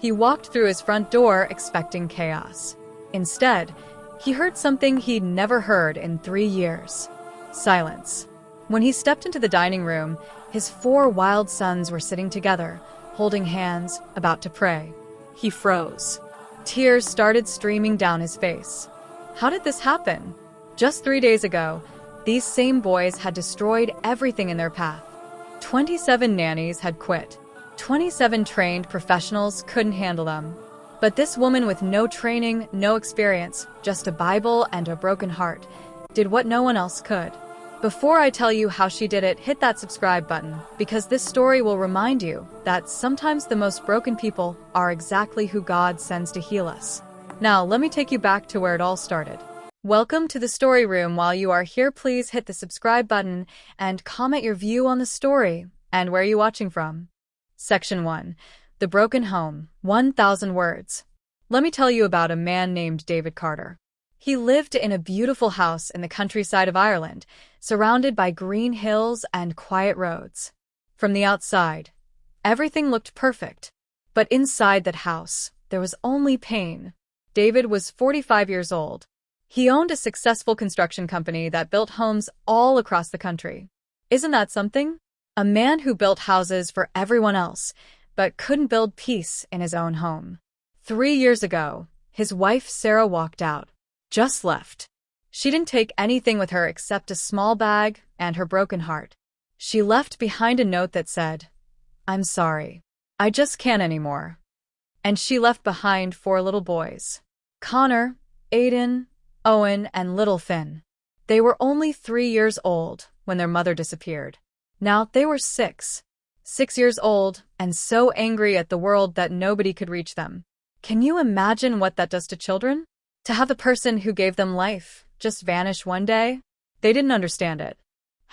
He walked through his front door expecting chaos. Instead, he heard something he'd never heard in 3 years. Silence. When he stepped into the dining room, his 4 wild sons were sitting together, holding hands, about to pray. He froze. Tears started streaming down his face. How did this happen? Just 3 days ago, these same boys had destroyed everything in their path. 27 nannies had quit. 27 trained professionals couldn't handle them. But this woman with no training, no experience, just a Bible and a broken heart, did what no one else could. Before I tell you how she did it, hit that subscribe button, because this story will remind you that sometimes the most broken people are exactly who God sends to heal us. Now, let me take you back to where it all started. Welcome to the story room. While you are here, please hit the subscribe button and comment your view on the story and where you're watching from. Section 1. The Broken Home, 1,000 Words. Let me tell you about a man named David Carter. He lived in a beautiful house in the countryside of Ireland, surrounded by green hills and quiet roads. From the outside, everything looked perfect. But inside that house, there was only pain. David was 45 years old. He owned a successful construction company that built homes all across the country. Isn't that something? A man who built houses for everyone else, but couldn't build peace in his own home. 3 years ago, his wife Sarah walked out. Just left. She didn't take anything with her except a small bag and her broken heart. She left behind a note that said, "I'm sorry. I just can't anymore." And she left behind 4 little boys. Connor, Aiden, Owen, and little Finn. They were only 3 years old when their mother disappeared. Now they were 6 years old, and so angry at the world that nobody could reach them. Can you imagine what that does to children? To have the person who gave them life just vanish one day? They didn't understand it.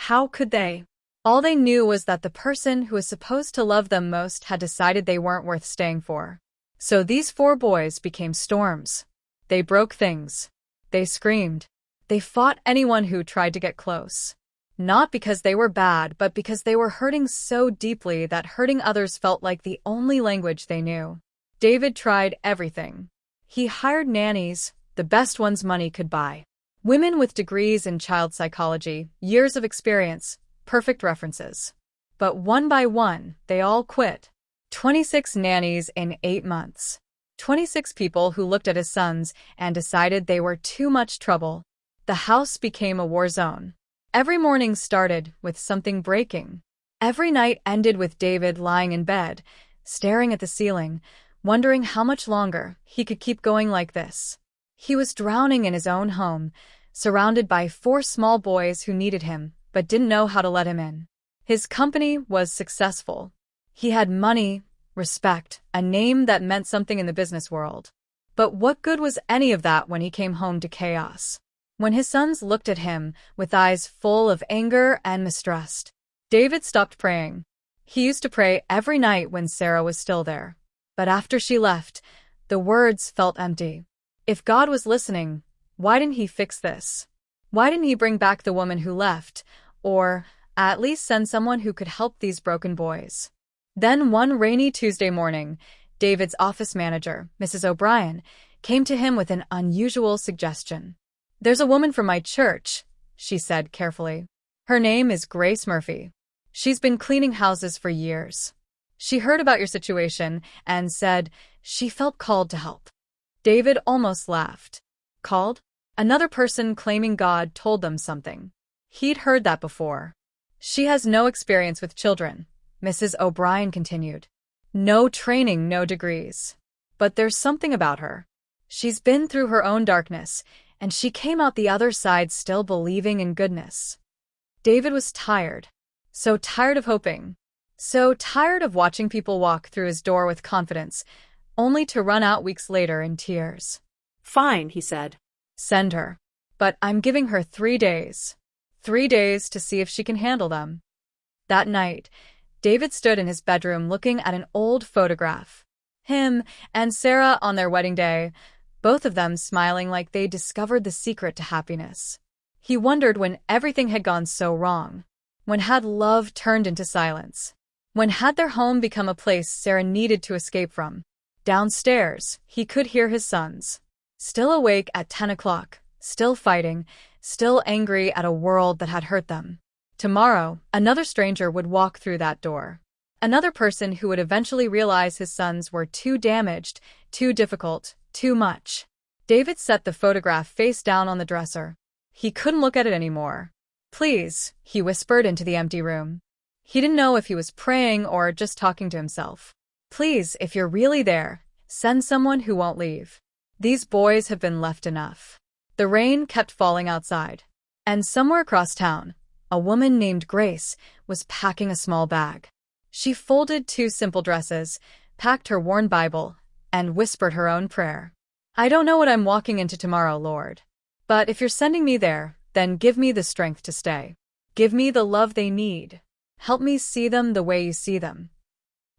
How could they? All they knew was that the person who was supposed to love them most had decided they weren't worth staying for. So these 4 boys became storms. They broke things. They screamed. They fought anyone who tried to get close. Not because they were bad, but because they were hurting so deeply that hurting others felt like the only language they knew. David tried everything. He hired nannies, the best ones money could buy. Women with degrees in child psychology, years of experience, perfect references. But one by one, they all quit. 26 nannies in 8 months. 26 people who looked at his sons and decided they were too much trouble. The house became a war zone. Every morning started with something breaking. Every night ended with David lying in bed, staring at the ceiling, wondering how much longer he could keep going like this. He was drowning in his own home, surrounded by 4 small boys who needed him, but didn't know how to let him in. His company was successful. He had money, respect, a name that meant something in the business world. But what good was any of that when he came home to chaos? When his sons looked at him with eyes full of anger and mistrust, David stopped praying. He used to pray every night when Sarah was still there. But after she left, the words felt empty. If God was listening, why didn't he fix this? Why didn't he bring back the woman who left, or at least send someone who could help these broken boys? Then one rainy Tuesday morning, David's office manager, Mrs. O'Brien, came to him with an unusual suggestion. "There's a woman from my church," she said carefully. "Her name is Grace Murphy. She's been cleaning houses for years. She heard about your situation and said she felt called to help." David almost laughed. Called? Another person claiming God told them something. He'd heard that before. "She has no experience with children," Mrs. O'Brien continued. "No training, no degrees. But there's something about her. She's been through her own darkness, and she came out the other side still believing in goodness." David was tired. So tired of hoping. So tired of watching people walk through his door with confidence, only to run out weeks later in tears. "Fine," he said. "Send her. But I'm giving her 3 days. 3 days to see if she can handle them." That night, David stood in his bedroom looking at an old photograph. Him and Sarah on their wedding day, both of them smiling like they discovered the secret to happiness. He wondered when everything had gone so wrong. When had love turned into silence? When had their home become a place Sarah needed to escape from? Downstairs, he could hear his sons. Still awake at 10 o'clock, still fighting, still angry at a world that had hurt them. Tomorrow, another stranger would walk through that door. Another person who would eventually realize his sons were too damaged, too difficult, too much. David set the photograph face down on the dresser. He couldn't look at it anymore. "Please," he whispered into the empty room. He didn't know if he was praying or just talking to himself. "Please, if you're really there, send someone who won't leave. These boys have been left enough." The rain kept falling outside. And somewhere across town, a woman named Grace was packing a small bag. She folded 2 simple dresses, packed her worn Bible, and whispered her own prayer. "I don't know what I'm walking into tomorrow, Lord. But if you're sending me there, then give me the strength to stay. Give me the love they need. Help me see them the way you see them."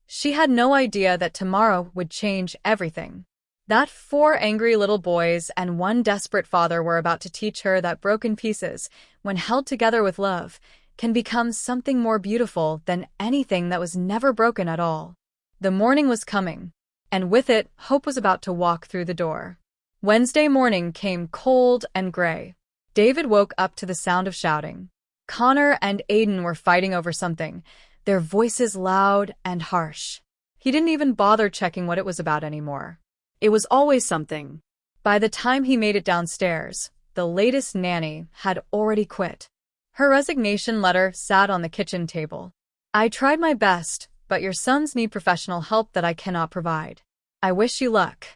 She had no idea that tomorrow would change everything. That 4 angry little boys and 1 desperate father were about to teach her that broken pieces, when held together with love, can become something more beautiful than anything that was never broken at all. The morning was coming, and with it, hope was about to walk through the door. Wednesday morning came cold and gray. David woke up to the sound of shouting. Connor and Aiden were fighting over something, their voices loud and harsh. He didn't even bother checking what it was about anymore. It was always something. By the time he made it downstairs, the latest nanny had already quit. Her resignation letter sat on the kitchen table. "I tried my best, but your sons need professional help that I cannot provide. I wish you luck."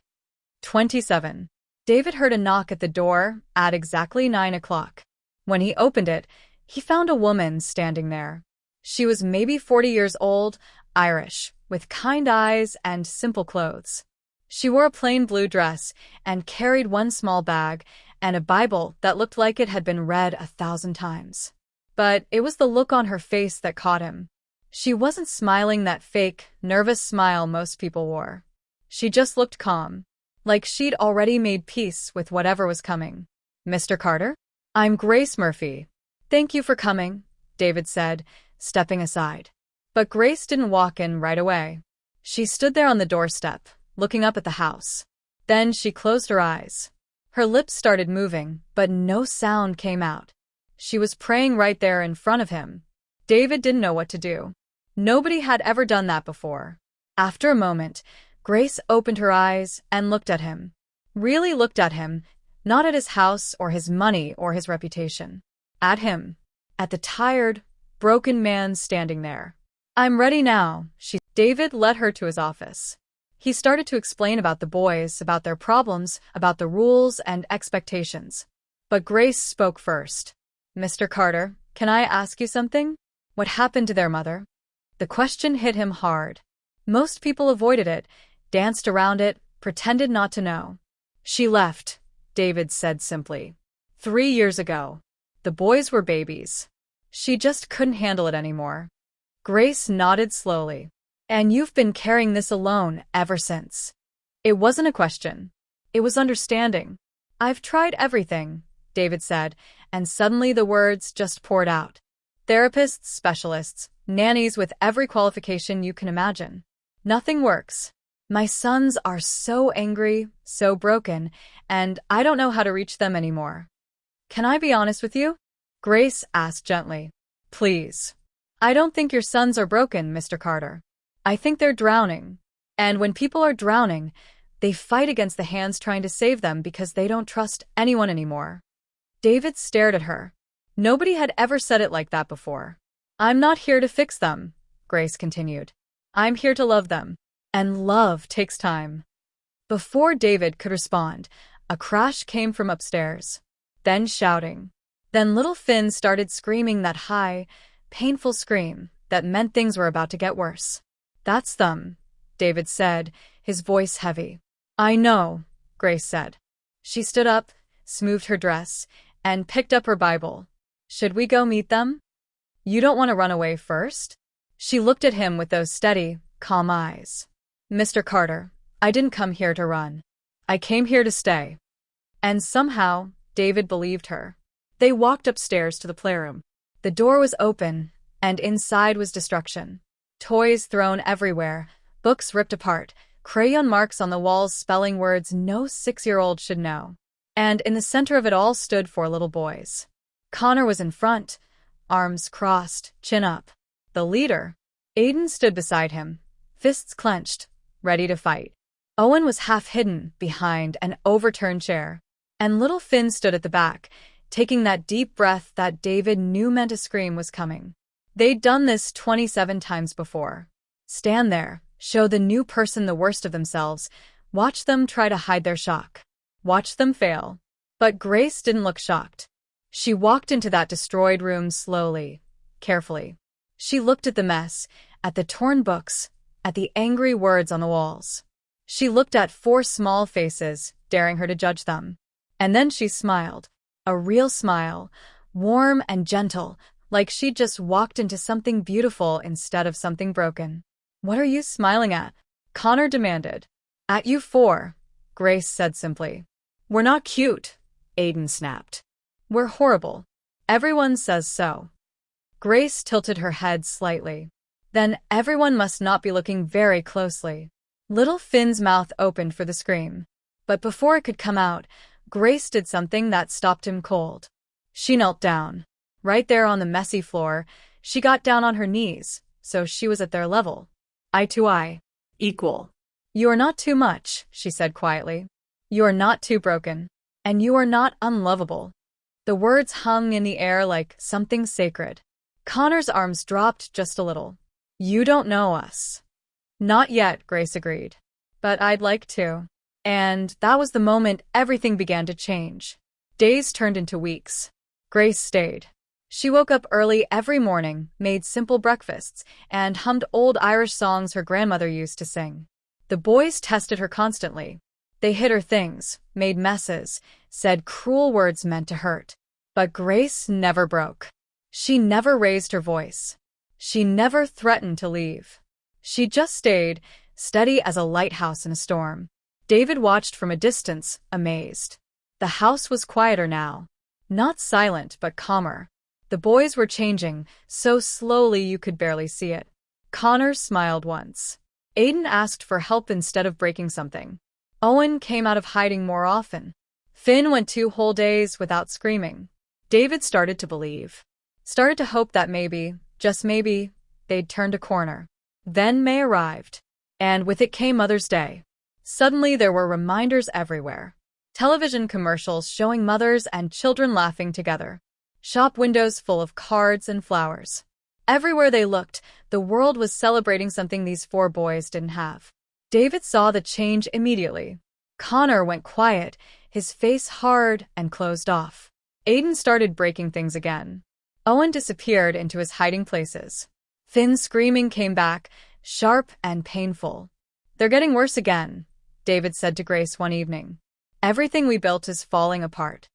27. David heard a knock at the door at exactly 9 o'clock. When he opened it, he found a woman standing there. She was maybe 40 years old, Irish, with kind eyes and simple clothes. She wore a plain blue dress and carried 1 small bag and a Bible that looked like it had been read 1,000 times. But it was the look on her face that caught him. She wasn't smiling that fake, nervous smile most people wore. She just looked calm, like she'd already made peace with whatever was coming. "Mr. Carter? I'm Grace Murphy. Thank you for coming," David said, stepping aside. But Grace didn't walk in right away. She stood there on the doorstep, looking up at the house. Then she closed her eyes. Her lips started moving, but no sound came out. She was praying right there in front of him. David didn't know what to do. Nobody had ever done that before. After a moment, Grace opened her eyes and looked at him. Really looked at him, not at his house or his money or his reputation. At him. At the tired, broken man standing there. "I'm ready now," David led her to his office. He started to explain about the boys, about their problems, about the rules and expectations. But Grace spoke first. "Mr. Carter, can I ask you something? What happened to their mother?" The question hit him hard. Most people avoided it, danced around it, pretended not to know. "She left," David said simply. 3 years ago. The boys were babies. She just couldn't handle it anymore." Grace nodded slowly. "And you've been carrying this alone ever since." It wasn't a question. It was understanding. "I've tried everything," David said, and suddenly the words just poured out. "Therapists, specialists, nannies with every qualification you can imagine. Nothing works. My sons are so angry, so broken, and I don't know how to reach them anymore." "Can I be honest with you?" Grace asked gently. "Please." "I don't think your sons are broken, Mr. Carter. I think they're drowning. And when people are drowning, they fight against the hands trying to save them because they don't trust anyone anymore." David stared at her. Nobody had ever said it like that before. "I'm not here to fix them," Grace continued. "I'm here to love them. And love takes time." Before David could respond, a crash came from upstairs. Then shouting. Then little Finn started screaming that high, painful scream that meant things were about to get worse. "That's them," David said, his voice heavy. "I know," Grace said. She stood up, smoothed her dress, and picked up her Bible. "Should we go meet them? You don't want to run away first?" She looked at him with those steady, calm eyes. "Mr. Carter, I didn't come here to run. I came here to stay." And somehow, David believed her. They walked upstairs to the playroom. The door was open, and inside was destruction. Toys thrown everywhere, books ripped apart, crayon marks on the walls spelling words no 6-year-old should know. And in the center of it all stood 4 little boys. Connor was in front, arms crossed, chin up. The leader. Aiden stood beside him, fists clenched, ready to fight. Owen was half hidden behind an overturned chair. And little Finn stood at the back, taking that deep breath that David knew meant a scream was coming. They'd done this 27 times before. Stand there, show the new person the worst of themselves, watch them try to hide their shock. Watch them fail. But Grace didn't look shocked. She walked into that destroyed room slowly, carefully. She looked at the mess, at the torn books, at the angry words on the walls. She looked at 4 small faces, daring her to judge them. And then she smiled. A real smile, warm and gentle, like she'd just walked into something beautiful instead of something broken. "What are you smiling at?" Connor demanded. "At you 4, Grace said simply. "We're not cute," Aiden snapped. "We're horrible. Everyone says so." Grace tilted her head slightly. "Then everyone must not be looking very closely." Little Finn's mouth opened for the scream. But before it could come out, Grace did something that stopped him cold. She knelt down. Right there on the messy floor, she got down on her knees, so she was at their level. Eye to eye. Equal. "You are not too much," she said quietly. "You are not too broken. And you are not unlovable." The words hung in the air like something sacred. Connor's arms dropped just a little. "You don't know us." "Not yet," Grace agreed. "But I'd like to." And that was the moment everything began to change. Days turned into weeks. Grace stayed. She woke up early every morning, made simple breakfasts, and hummed old Irish songs her grandmother used to sing. The boys tested her constantly. They hid her things, made messes, said cruel words meant to hurt. But Grace never broke. She never raised her voice. She never threatened to leave. She just stayed, steady as a lighthouse in a storm. David watched from a distance, amazed. The house was quieter now. Not silent, but calmer. The boys were changing, so slowly you could barely see it. Connor smiled once. Aiden asked for help instead of breaking something. Owen came out of hiding more often. Finn went 2 whole days without screaming. David started to believe. Started to hope that maybe, just maybe, they'd turned a corner. Then May arrived. And with it came Mother's Day. Suddenly there were reminders everywhere. Television commercials showing mothers and children laughing together. Shop windows full of cards and flowers. Everywhere they looked, the world was celebrating something these 4 boys didn't have. David saw the change immediately. Connor went quiet, his face hard and closed off. Aiden started breaking things again. Owen disappeared into his hiding places. Finn's screaming came back, sharp and painful. "They're getting worse again," David said to Grace one evening. "Everything we built is falling apart."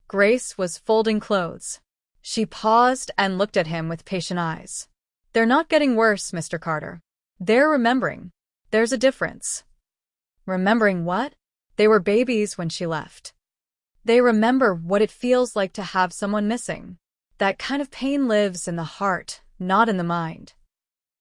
Grace was folding clothes. She paused and looked at him with patient eyes. "They're not getting worse, Mr. Carter. They're remembering. There's a difference." Remembering what? They were babies when she left. They remember what it feels like to have someone missing. That kind of pain lives in the heart, not in the mind.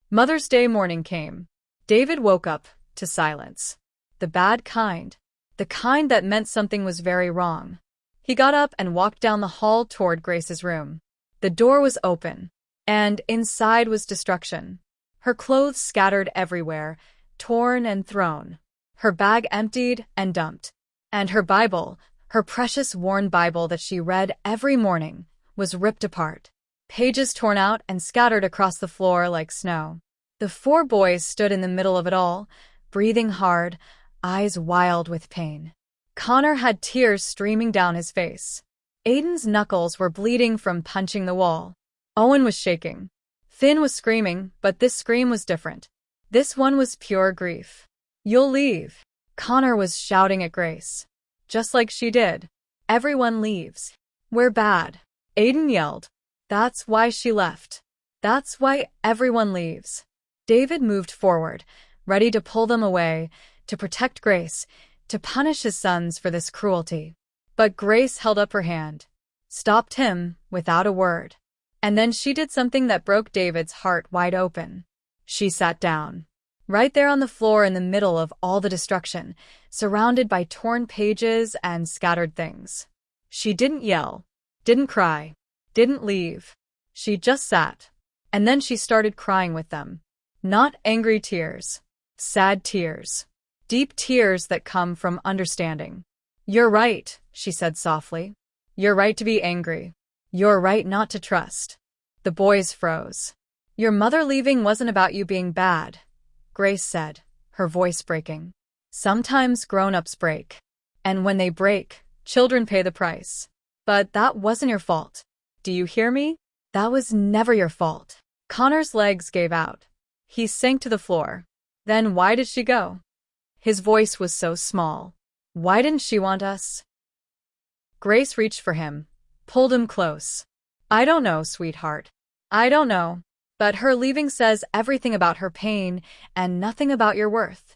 Mother's Day morning came. David woke up to silence. The bad kind. The kind that meant something was very wrong. He got up and walked down the hall toward Grace's room. The door was open, and inside was destruction. Her clothes scattered everywhere, torn and thrown. Her bag emptied and dumped. And her Bible, her precious worn Bible that she read every morning, was ripped apart. Pages torn out and scattered across the floor like snow. The 4 boys stood in the middle of it all, breathing hard, eyes wild with pain. Connor had tears streaming down his face. Aiden's knuckles were bleeding from punching the wall. Owen was shaking. Finn was screaming, but this scream was different. This one was pure grief. "You'll leave," Connor was shouting at Grace. Just like she did. "Everyone leaves. We're bad," Aiden yelled. "That's why she left. That's why everyone leaves." David moved forward, ready to pull them away, to protect Grace, to punish his sons for this cruelty. But Grace held up her hand, stopped him without a word. And then she did something that broke David's heart wide open. She sat down. right there on the floor in the middle of all the destruction, surrounded by torn pages and scattered things. She didn't yell, didn't cry, didn't leave. She just sat. And then she started crying with them. Not angry tears, sad tears, deep tears that come from understanding. "You're right," she said softly. "You're right to be angry. You're right not to trust." The boys froze. "Your mother leaving wasn't about you being bad," Grace said, her voice breaking. "Sometimes grown-ups break. And when they break, children pay the price. But that wasn't your fault. Do you hear me? That was never your fault." Connor's legs gave out. He sank to the floor. "Then why did she go?" His voice was so small. "Why didn't she want us?" Grace reached for him, pulled him close. "I don't know, sweetheart. I don't know. But her leaving says everything about her pain and nothing about your worth."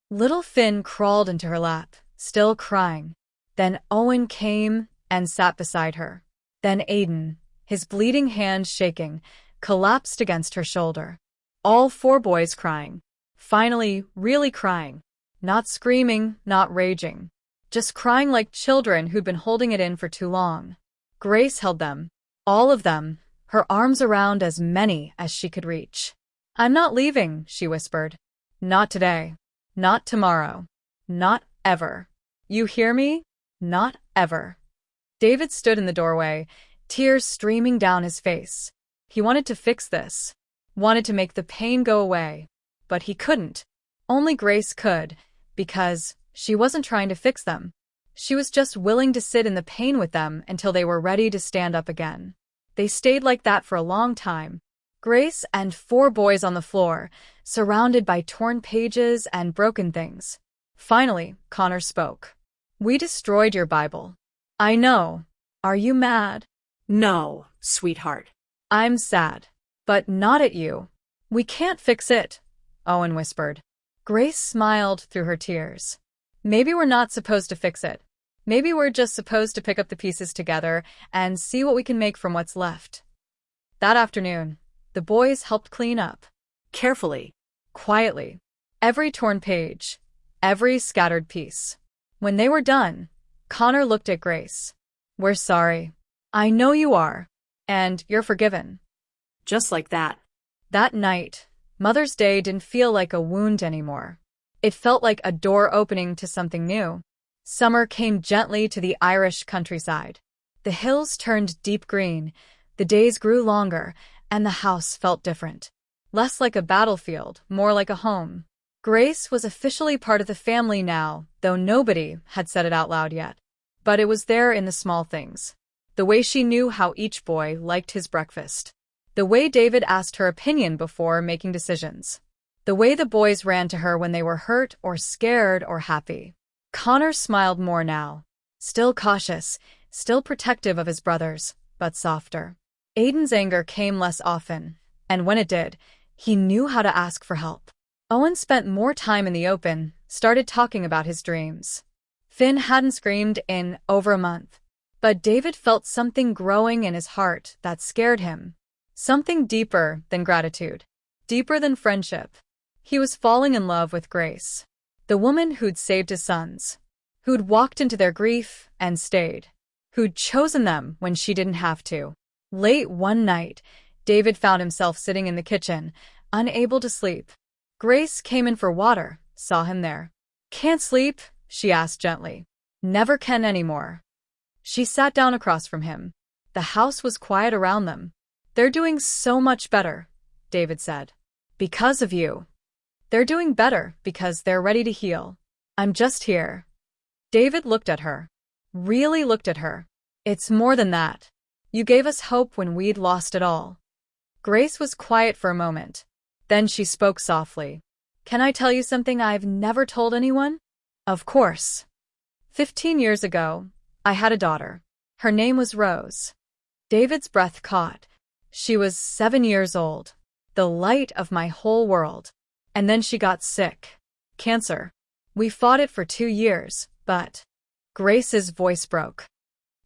Little Finn crawled into her lap, still crying. Then Owen came and sat beside her. Then Aiden, his bleeding hand shaking, collapsed against her shoulder. All four boys crying. Finally, really crying. Not screaming, not raging. Just crying like children who'd been holding it in for too long. Grace held them. All of them, her arms around as many as she could reach. "I'm not leaving," she whispered. "Not today. Not tomorrow. Not ever. You hear me? Not ever." David stood in the doorway, tears streaming down his face. He wanted to fix this, wanted to make the pain go away, but he couldn't. Only Grace could, because she wasn't trying to fix them. She was just willing to sit in the pain with them until they were ready to stand up again. They stayed like that for a long time. Grace and four boys on the floor, surrounded by torn pages and broken things. Finally, Connor spoke. "We destroyed your Bible. I know. Are you mad?" "No, sweetheart." "I'm sad. But not at you. We can't fix it," Owen whispered. Grace smiled through her tears. "Maybe we're not supposed to fix it. Maybe we're just supposed to pick up the pieces together and see what we can make from what's left." That afternoon, the boys helped clean up. Carefully. Quietly. Every torn page. Every scattered piece. When they were done, Connor looked at Grace. "We're sorry. I know you are. And you're forgiven." Just like that. That night, Mother's Day didn't feel like a wound anymore. It felt like a door opening to something new. Summer came gently to the Irish countryside. The hills turned deep green, the days grew longer, and the house felt different. Less like a battlefield, more like a home. Grace was officially part of the family now, though nobody had said it out loud yet. But it was there in the small things. The way she knew how each boy liked his breakfast. The way David asked her opinion before making decisions. The way the boys ran to her when they were hurt or scared or happy. Connor smiled more now. Still cautious, still protective of his brothers, but softer. Aiden's anger came less often, and when it did, he knew how to ask for help. Owen spent more time in the open, started talking about his dreams. Finn hadn't screamed in over a month, but David felt something growing in his heart that scared him. Something deeper than gratitude, deeper than friendship. He was falling in love with Grace, the woman who'd saved his sons, who'd walked into their grief and stayed, who'd chosen them when she didn't have to. Late one night, David found himself sitting in the kitchen, unable to sleep. Grace came in for water, saw him there. "Can't sleep?" she asked gently. "Never can anymore." She sat down across from him. The house was quiet around them. "They're doing so much better," David said. "Because of you. They're doing better because they're ready to heal. I'm just here." David looked at her. Really looked at her. "It's more than that. You gave us hope when we'd lost it all." Grace was quiet for a moment. Then she spoke softly. "Can I tell you something I've never told anyone?" "Of course." 15 years ago, I had a daughter. Her name was Rose. David's breath caught. She was 7 years old, the light of my whole world. And then she got sick. Cancer. We fought it for 2 years, but... Grace's voice broke.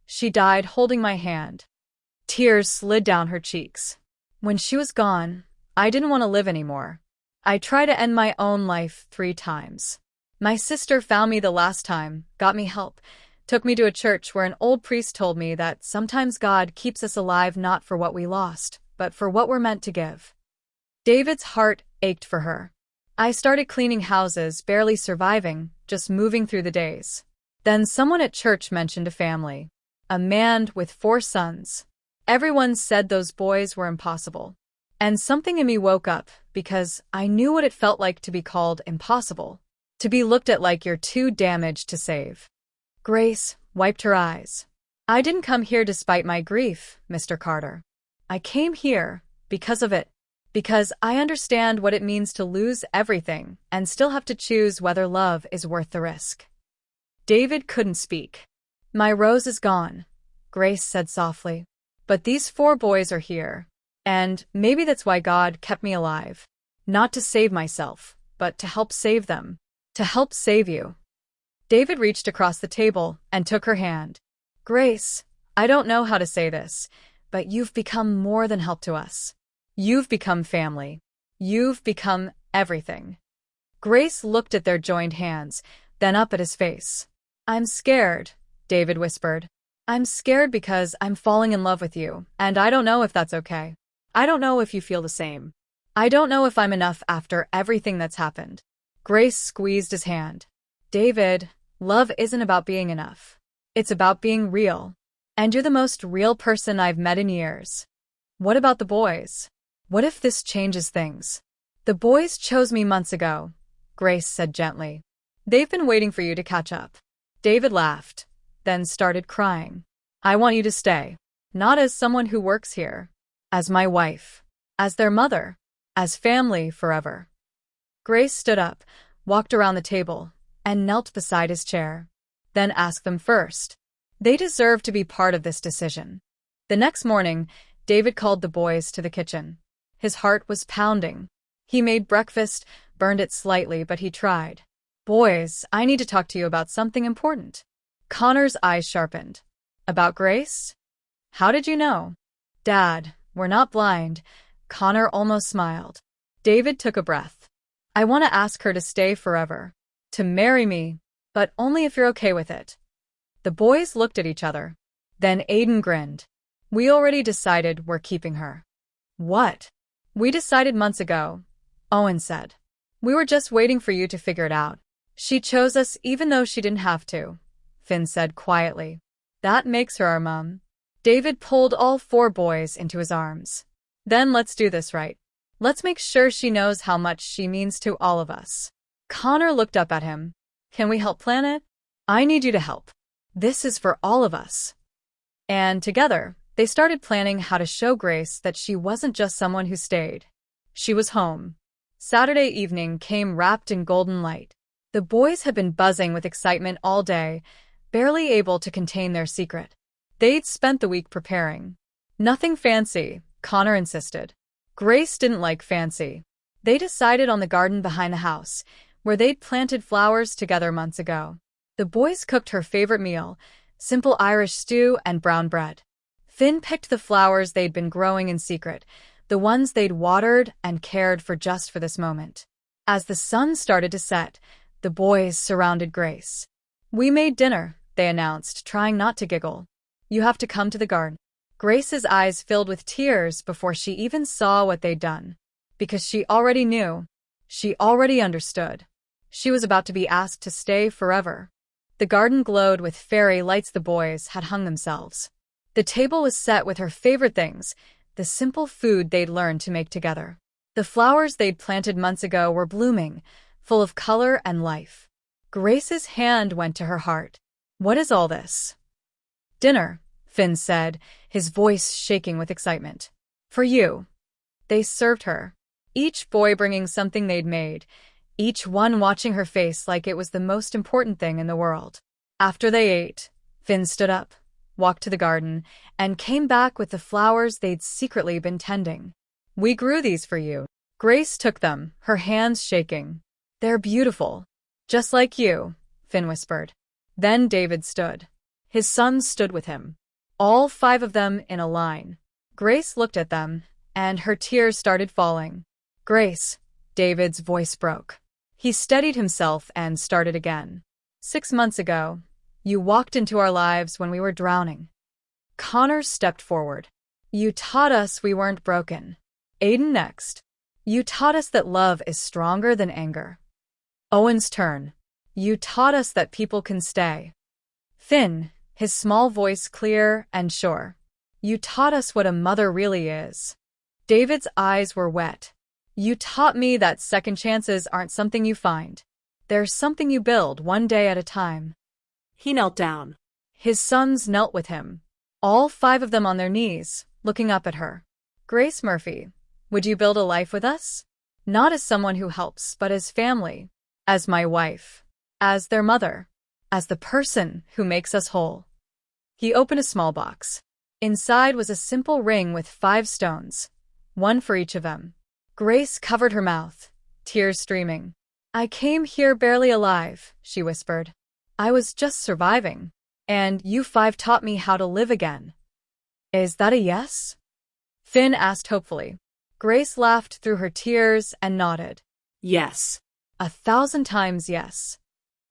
She died holding my hand. Tears slid down her cheeks. When she was gone, I didn't want to live anymore. I tried to end my own life 3 times. My sister found me the last time, got me help, took me to a church where an old priest told me that sometimes God keeps us alive not for what we lost, but for what we're meant to give. David's heart ached for her. I started cleaning houses, barely surviving, just moving through the days. Then someone at church mentioned a family. A man with 4 sons. Everyone said those boys were impossible. And something in me woke up, because I knew what it felt like to be called impossible. To be looked at like you're too damaged to save. Grace wiped her eyes. I didn't come here despite my grief, Mr. Carter. I came here because of it. Because I understand what it means to lose everything and still have to choose whether love is worth the risk. David couldn't speak. My rose is gone, Grace said softly. But these 4 boys are here. And maybe that's why God kept me alive. Not to save myself, but to help save them. To help save you. David reached across the table and took her hand. Grace, I don't know how to say this, but you've become more than help to us. You've become family. You've become everything. Grace looked at their joined hands, then up at his face. I'm scared, David whispered. I'm scared because I'm falling in love with you, and I don't know if that's okay. I don't know if you feel the same. I don't know if I'm enough after everything that's happened. Grace squeezed his hand. David, love isn't about being enough. It's about being real. And you're the most real person I've met in years. What about the boys? What if this changes things? The boys chose me months ago, Grace said gently. They've been waiting for you to catch up. David laughed, then started crying. I want you to stay. Not as someone who works here. As my wife. As their mother. As family forever. Grace stood up, walked around the table, and knelt beside his chair. Then asked them first. They deserve to be part of this decision. The next morning, David called the boys to the kitchen. His heart was pounding. He made breakfast, burned it slightly, but he tried. Boys, I need to talk to you about something important. Connor's eyes sharpened. About Grace? How did you know? Dad, we're not blind. Connor almost smiled. David took a breath. I want to ask her to stay forever. To marry me, but only if you're okay with it. The boys looked at each other. Then Aiden grinned. We already decided we're keeping her. What? We decided months ago, Owen said. We were just waiting for you to figure it out. She chose us even though she didn't have to, Finn said quietly. That makes her our mom. David pulled all 4 boys into his arms. Then let's do this right. Let's make sure she knows how much she means to all of us. Connor looked up at him. Can we help plan it? I need you to help. This is for all of us. And together, they started planning how to show Grace that she wasn't just someone who stayed. She was home. Saturday evening came wrapped in golden light. The boys had been buzzing with excitement all day, barely able to contain their secret. They'd spent the week preparing. Nothing fancy, Connor insisted. Grace didn't like fancy. They decided on the garden behind the house, where they'd planted flowers together months ago. The boys cooked her favorite meal, simple Irish stew and brown bread. Finn picked the flowers they'd been growing in secret, the ones they'd watered and cared for just for this moment. As the sun started to set, the boys surrounded Grace. We made dinner, they announced, trying not to giggle. You have to come to the garden. Grace's eyes filled with tears before she even saw what they'd done. Because she already knew. She already understood. She was about to be asked to stay forever. The garden glowed with fairy lights the boys had hung themselves. The table was set with her favorite things, the simple food they'd learned to make together. The flowers they'd planted months ago were blooming, full of color and life. Grace's hand went to her heart. What is all this? Dinner, Finn said, his voice shaking with excitement. For you. They served her, each boy bringing something they'd made, each one watching her face like it was the most important thing in the world. After they ate, Finn stood up, walked to the garden, and came back with the flowers they'd secretly been tending. We grew these for you. Grace took them, her hands shaking. They're beautiful. Just like you, Finn whispered. Then David stood. His sons stood with him. All 5 of them in a line. Grace looked at them, and her tears started falling. Grace, David's voice broke. He steadied himself and started again. 6 months ago, you walked into our lives when we were drowning. Connor stepped forward. You taught us we weren't broken. Aiden next. You taught us that love is stronger than anger. Owen's turn. You taught us that people can stay. Finn, his small voice clear and sure. You taught us what a mother really is. David's eyes were wet. You taught me that second chances aren't something you find. They're something you build one day at a time. He knelt down. His sons knelt with him, all 5 of them on their knees, looking up at her. Grace Murphy, would you build a life with us? Not as someone who helps, but as family, as my wife, as their mother, as the person who makes us whole. He opened a small box. Inside was a simple ring with 5 stones, one for each of them. Grace covered her mouth, tears streaming. I came here barely alive, she whispered. I was just surviving, and you 5 taught me how to live again. Is that a yes? Finn asked hopefully. Grace laughed through her tears and nodded. Yes. 1,000 times yes.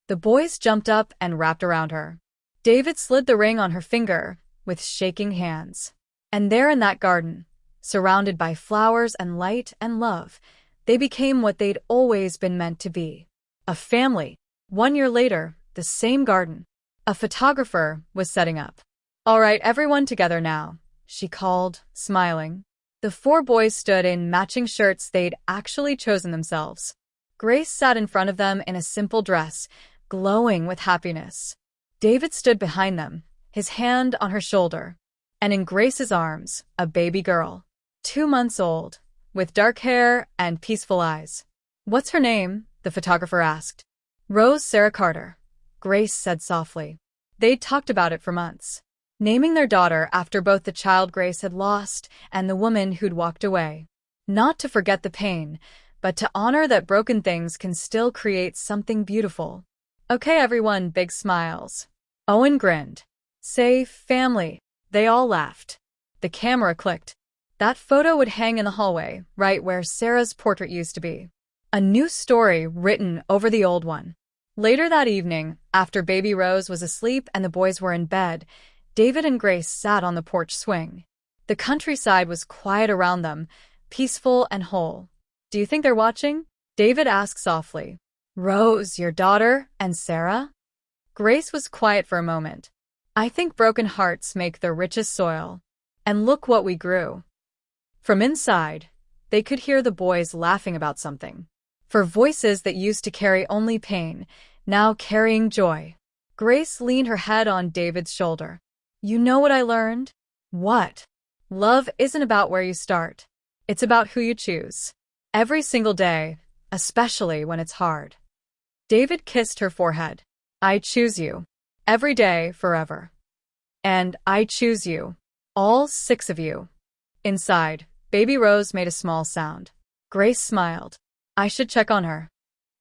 The boys jumped up and wrapped around her. David slid the ring on her finger with shaking hands. And there in that garden, surrounded by flowers and light and love, they became what they'd always been meant to be. A family. 1 year later, the same garden. A photographer was setting up. All right, everyone together now, she called, smiling. The 4 boys stood in matching shirts they'd actually chosen themselves. Grace sat in front of them in a simple dress, glowing with happiness. David stood behind them, his hand on her shoulder. And in Grace's arms, a baby girl, 2 months old, with dark hair and peaceful eyes. What's her name? The photographer asked. Rose Sarah Carter, Grace said softly. They'd talked about it for months, naming their daughter after both the child Grace had lost and the woman who'd walked away. Not to forget the pain, but to honor that broken things can still create something beautiful. Okay, everyone, big smiles. Owen grinned. Say, family. They all laughed. The camera clicked. That photo would hang in the hallway, right where Sarah's portrait used to be. A new story written over the old one. Later that evening, after baby Rose was asleep and the boys were in bed, David and Grace sat on the porch swing. The countryside was quiet around them, peaceful and whole. Do you think they're watching? David asked softly. Rose, your daughter, and Sarah? Grace was quiet for a moment. I think broken hearts make the richest soil. And look what we grew. From inside, they could hear the boys laughing about something. For voices that used to carry only pain, now carrying joy. Grace leaned her head on David's shoulder. You know what I learned? What? Love isn't about where you start. It's about who you choose. Every single day, especially when it's hard. David kissed her forehead. I choose you. Every day, forever. And I choose you. All 6 of you. Inside, baby Rose made a small sound. Grace smiled. I should check on her.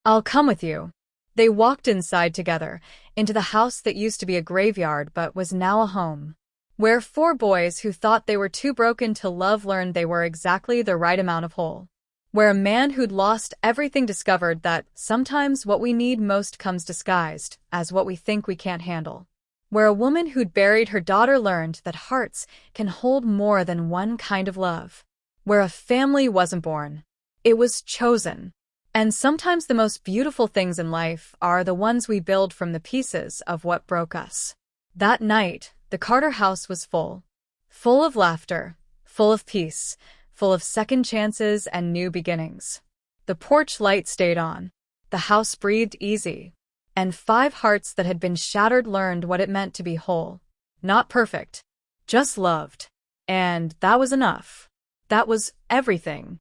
I'll come with you. They walked inside together, into the house that used to be a graveyard but was now a home. Where 4 boys who thought they were too broken to love learned they were exactly the right amount of whole. Where a man who'd lost everything discovered that sometimes what we need most comes disguised as what we think we can't handle. Where a woman who'd buried her daughter learned that hearts can hold more than one kind of love. Where a family wasn't born. It was chosen. And sometimes the most beautiful things in life are the ones we build from the pieces of what broke us. That night, the Carter house was full. Full of laughter, full of peace, full of second chances and new beginnings. The porch light stayed on. The house breathed easy. And 5 hearts that had been shattered learned what it meant to be whole. Not perfect. Just loved. And that was enough. That was everything.